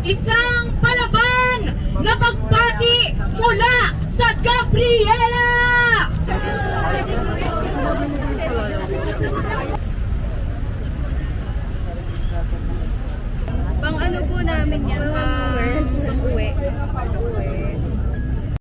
isang palaban na pagbati mula sa Gabriela! Pang ano po namin yan, pang uwi.